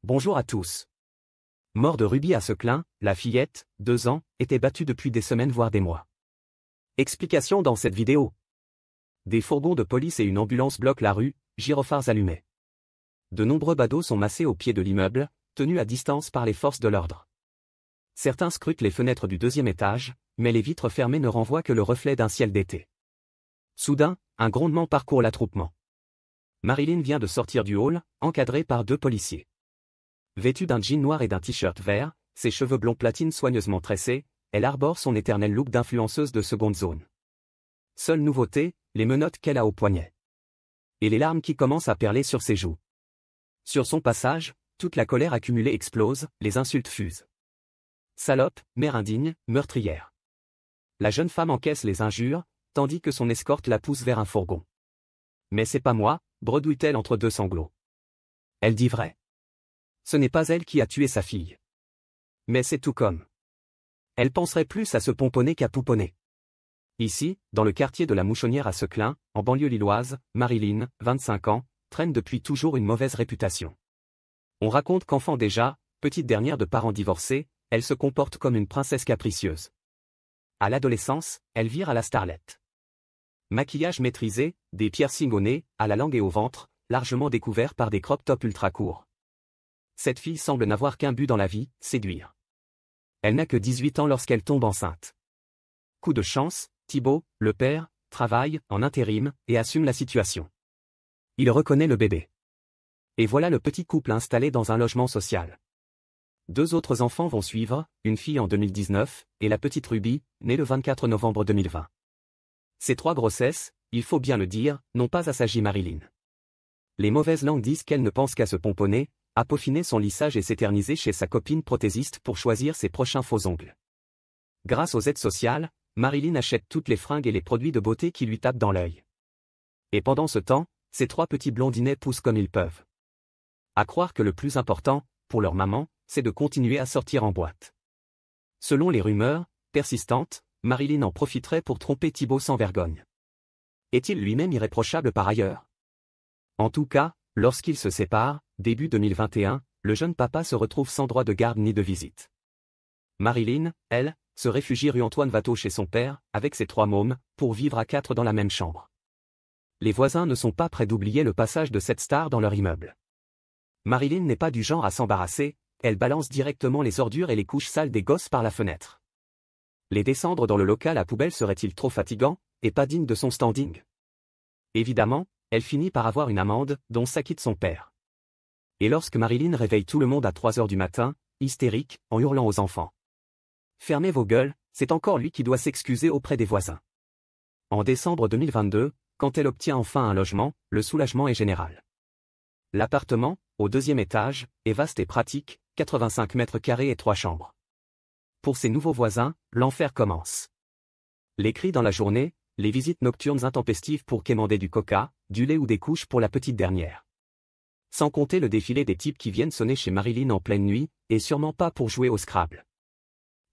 Bonjour à tous. Mort de Ruby à Seclin, la fillette, 2 ans, était battue depuis des semaines voire des mois. Explication dans cette vidéo. Des fourgons de police et une ambulance bloquent la rue, gyrophares allumés. De nombreux badauds sont massés au pied de l'immeuble, tenus à distance par les forces de l'ordre. Certains scrutent les fenêtres du 2e étage, mais les vitres fermées ne renvoient que le reflet d'un ciel d'été. Soudain, un grondement parcourt l'attroupement. Marilyn vient de sortir du hall, encadrée par 2 policiers. Vêtue d'un jean noir et d'un t-shirt vert, ses cheveux blonds platine soigneusement tressés, elle arbore son éternel look d'influenceuse de seconde zone. Seule nouveauté, les menottes qu'elle a au poignet. Et les larmes qui commencent à perler sur ses joues. Sur son passage, toute la colère accumulée explose, les insultes fusent. Salope, mère indigne, meurtrière. La jeune femme encaisse les injures, tandis que son escorte la pousse vers un fourgon. Mais c'est pas moi, bredouille-t-elle entre 2 sanglots. Elle dit vrai. Ce n'est pas elle qui a tué sa fille. Mais c'est tout comme. Elle penserait plus à se pomponner qu'à pouponner. Ici, dans le quartier de la Mouchonnière à Seclin, en banlieue lilloise, Marilyn, 25 ans, traîne depuis toujours une mauvaise réputation. On raconte qu'enfant déjà, petite dernière de parents divorcés, elle se comporte comme une princesse capricieuse. À l'adolescence, elle vire à la starlette. Maquillage maîtrisé, des piercings au nez, à la langue et au ventre, largement découverts par des crop tops ultra courts. Cette fille semble n'avoir qu'un but dans la vie, séduire. Elle n'a que 18 ans lorsqu'elle tombe enceinte. Coup de chance, Thibaut, le père, travaille en intérim et assume la situation. Il reconnaît le bébé. Et voilà le petit couple installé dans un logement social. 2 autres enfants vont suivre, une fille en 2019 et la petite Ruby, née le 24 novembre 2020. Ces 3 grossesses, il faut bien le dire, n'ont pas assagi Marilyn. Les mauvaises langues disent qu'elle ne pense qu'à se pomponner, à peaufiner son lissage et s'éterniser chez sa copine prothésiste pour choisir ses prochains faux ongles. Grâce aux aides sociales, Marilyn achète toutes les fringues et les produits de beauté qui lui tapent dans l'œil. Et pendant ce temps, ces 3 petits blondinets poussent comme ils peuvent. À croire que le plus important, pour leur maman, c'est de continuer à sortir en boîte. Selon les rumeurs, persistantes, Marilyn en profiterait pour tromper Thibaut sans vergogne. Est-il lui-même irréprochable par ailleurs? En tout cas, lorsqu'ils se séparent, début 2021, le jeune papa se retrouve sans droit de garde ni de visite. Marilyn, elle, se réfugie rue Antoine Watteau chez son père, avec ses 3 mômes, pour vivre à 4 dans la même chambre. Les voisins ne sont pas près d'oublier le passage de cette star dans leur immeuble. Marilyn n'est pas du genre à s'embarrasser, elle balance directement les ordures et les couches sales des gosses par la fenêtre. Les descendre dans le local à poubelle serait-il trop fatigant, et pas digne de son standing? Évidemment, elle finit par avoir une amende, dont s'acquitte son père. Et lorsque Marilyn réveille tout le monde à 3 heures du matin, hystérique, en hurlant aux enfants. Fermez vos gueules, c'est encore lui qui doit s'excuser auprès des voisins. En décembre 2022, quand elle obtient enfin un logement, le soulagement est général. L'appartement, au 2e étage, est vaste et pratique, 85 mètres carrés et 3 chambres. Pour ses nouveaux voisins, l'enfer commence. Les cris dans la journée, les visites nocturnes intempestives pour quémander du coca, du lait ou des couches pour la petite dernière. Sans compter le défilé des types qui viennent sonner chez Marilyn en pleine nuit, et sûrement pas pour jouer au Scrabble.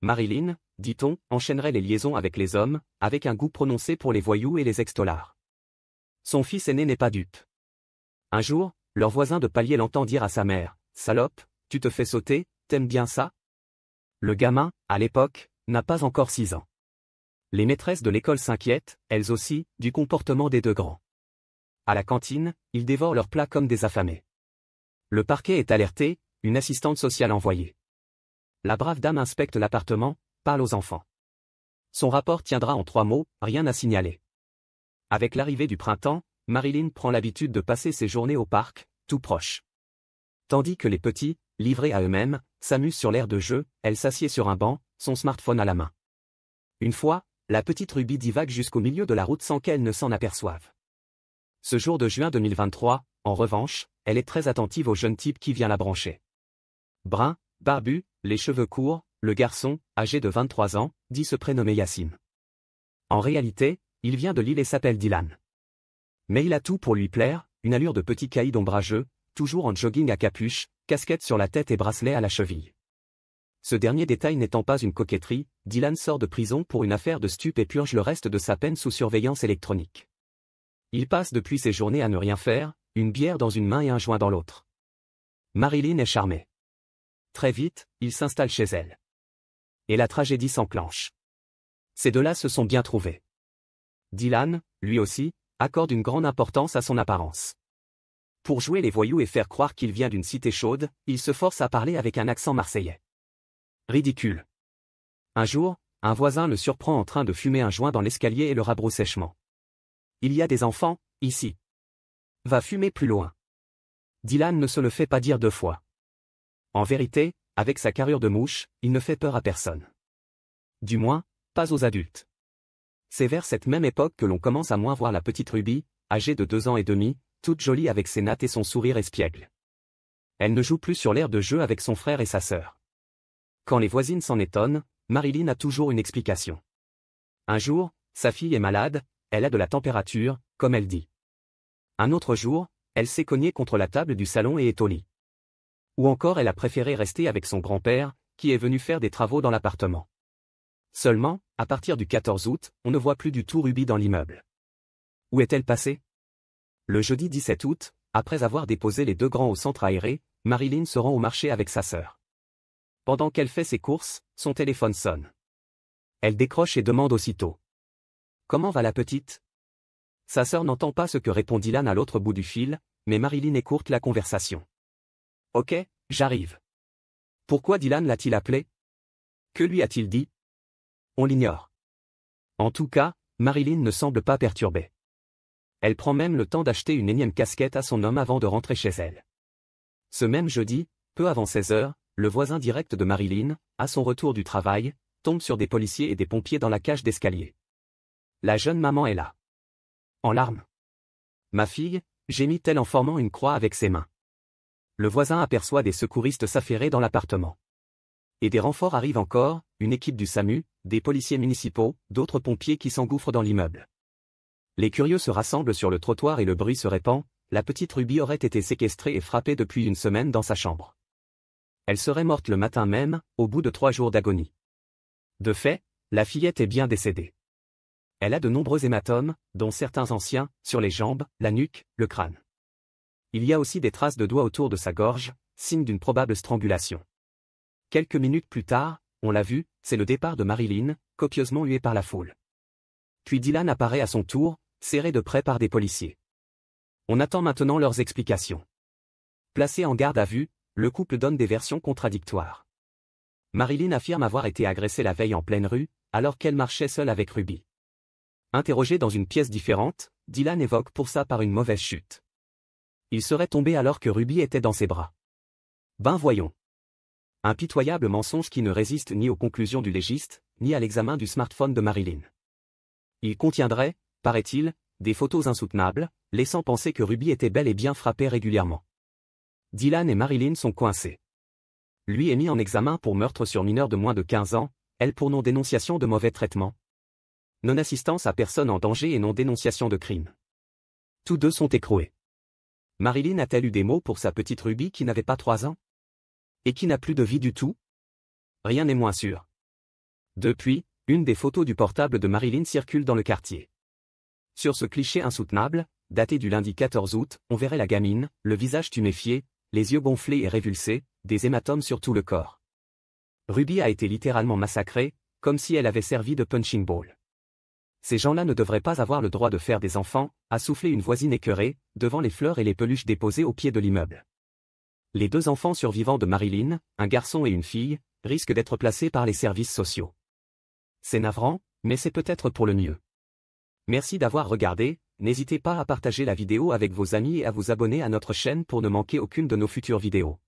Marilyn, dit-on, enchaînerait les liaisons avec les hommes, avec un goût prononcé pour les voyous et les ex-tolards. Son fils aîné n'est pas dupe. Un jour, leur voisin de palier l'entend dire à sa mère, « Salope, tu te fais sauter, t'aimes bien ça ?» Le gamin, à l'époque, n'a pas encore 6 ans. Les maîtresses de l'école s'inquiètent, elles aussi, du comportement des 2 grands. À la cantine, ils dévorent leurs plats comme des affamés. Le parquet est alerté, une assistante sociale envoyée. La brave dame inspecte l'appartement, parle aux enfants. Son rapport tiendra en 3 mots, rien à signaler. Avec l'arrivée du printemps, Marilyn prend l'habitude de passer ses journées au parc, tout proche. Tandis que les petits, livrés à eux-mêmes, s'amusent sur l'aire de jeu, elle s'assied sur un banc, son smartphone à la main. Une fois, la petite Ruby divague jusqu'au milieu de la route sans qu'elle ne s'en aperçoive. Ce jour de juin 2023, en revanche, elle est très attentive au jeune type qui vient la brancher. Brun, barbu, les cheveux courts, le garçon, âgé de 23 ans, dit se prénommer Yassine. En réalité, il vient de Lille et s'appelle Dylan. Mais il a tout pour lui plaire, une allure de petit caïd ombrageux, toujours en jogging à capuche, casquette sur la tête et bracelet à la cheville. Ce dernier détail n'étant pas une coquetterie, Dylan sort de prison pour une affaire de stup et purge le reste de sa peine sous surveillance électronique. Il passe depuis ses journées à ne rien faire, une bière dans une main et un joint dans l'autre. Marilyn est charmée. Très vite, il s'installe chez elle. Et la tragédie s'enclenche. Ces deux-là se sont bien trouvés. Dylan, lui aussi, accorde une grande importance à son apparence. Pour jouer les voyous et faire croire qu'il vient d'une cité chaude, il se force à parler avec un accent marseillais. Ridicule. Un jour, un voisin le surprend en train de fumer un joint dans l'escalier et le rabrousse sèchement. Il y a des enfants, ici. Va fumer plus loin. Dylan ne se le fait pas dire deux fois. En vérité, avec sa carrure de mouche, il ne fait peur à personne. Du moins, pas aux adultes. C'est vers cette même époque que l'on commence à moins voir la petite Ruby, âgée de 2 ans et demi, toute jolie avec ses nattes et son sourire espiègle. Elle ne joue plus sur l'air de jeu avec son frère et sa sœur. Quand les voisines s'en étonnent, Marilyn a toujours une explication. Un jour, sa fille est malade, elle a de la température, comme elle dit. Un autre jour, elle s'est cognée contre la table du salon et est au lit. Ou encore elle a préféré rester avec son grand-père, qui est venu faire des travaux dans l'appartement. Seulement, à partir du 14 août, on ne voit plus du tout Ruby dans l'immeuble. Où est-elle passée? Le jeudi 17 août, après avoir déposé les deux grands au centre aéré, Marilyn se rend au marché avec sa sœur. Pendant qu'elle fait ses courses, son téléphone sonne. Elle décroche et demande aussitôt. Comment va la petite? Sa sœur n'entend pas ce que répond Dylan à l'autre bout du fil, mais Marilyn écourte la conversation. Ok, j'arrive. Pourquoi Dylan l'a-t-il appelé? Que lui a-t-il dit? On l'ignore. En tout cas, Marilyn ne semble pas perturbée. Elle prend même le temps d'acheter une énième casquette à son homme avant de rentrer chez elle. Ce même jeudi, peu avant 16 heures, le voisin direct de Marilyn, à son retour du travail, tombe sur des policiers et des pompiers dans la cage d'escalier. La jeune maman est là. En larmes. Ma fille, gémit-elle en formant une croix avec ses mains. Le voisin aperçoit des secouristes s'affairer dans l'appartement. Et des renforts arrivent encore, une équipe du SAMU, des policiers municipaux, d'autres pompiers qui s'engouffrent dans l'immeuble. Les curieux se rassemblent sur le trottoir et le bruit se répand, la petite Ruby aurait été séquestrée et frappée depuis une semaine dans sa chambre. Elle serait morte le matin même, au bout de 3 jours d'agonie. De fait, la fillette est bien décédée. Elle a de nombreux hématomes, dont certains anciens, sur les jambes, la nuque, le crâne. Il y a aussi des traces de doigts autour de sa gorge, signe d'une probable strangulation. Quelques minutes plus tard, on l'a vu, c'est le départ de Marilyn, copieusement huée par la foule. Puis Dylan apparaît à son tour, serré de près par des policiers. On attend maintenant leurs explications. Placé en garde à vue, le couple donne des versions contradictoires. Marilyn affirme avoir été agressée la veille en pleine rue, alors qu'elle marchait seule avec Ruby. Interrogé dans une pièce différente, Dylan évoque pour ça par une mauvaise chute. Il serait tombé alors que Ruby était dans ses bras. Ben voyons. Un pitoyable mensonge qui ne résiste ni aux conclusions du légiste, ni à l'examen du smartphone de Marilyn. Il contiendrait, paraît-il, des photos insoutenables, laissant penser que Ruby était bel et bien frappée régulièrement. Dylan et Marilyn sont coincés. Lui est mis en examen pour meurtre sur mineur de moins de 15 ans, elle pour non-dénonciation de mauvais traitement. Non-assistance à personne en danger et non-dénonciation de crime. Tous deux sont écroués. Marilyn a-t-elle eu des mots pour sa petite Ruby qui n'avait pas 3 ans? Et qui n'a plus de vie du tout? Rien n'est moins sûr. Depuis, une des photos du portable de Marilyn circule dans le quartier. Sur ce cliché insoutenable, daté du lundi 14 août, on verrait la gamine, le visage tuméfié, les yeux gonflés et révulsés, des hématomes sur tout le corps. Ruby a été littéralement massacrée, comme si elle avait servi de punching ball. Ces gens-là ne devraient pas avoir le droit de faire des enfants, a soufflé une voisine écœurée, devant les fleurs et les peluches déposées au pied de l'immeuble. Les 2 enfants survivants de Marilyn, un garçon et une fille, risquent d'être placés par les services sociaux. C'est navrant, mais c'est peut-être pour le mieux. Merci d'avoir regardé, n'hésitez pas à partager la vidéo avec vos amis et à vous abonner à notre chaîne pour ne manquer aucune de nos futures vidéos.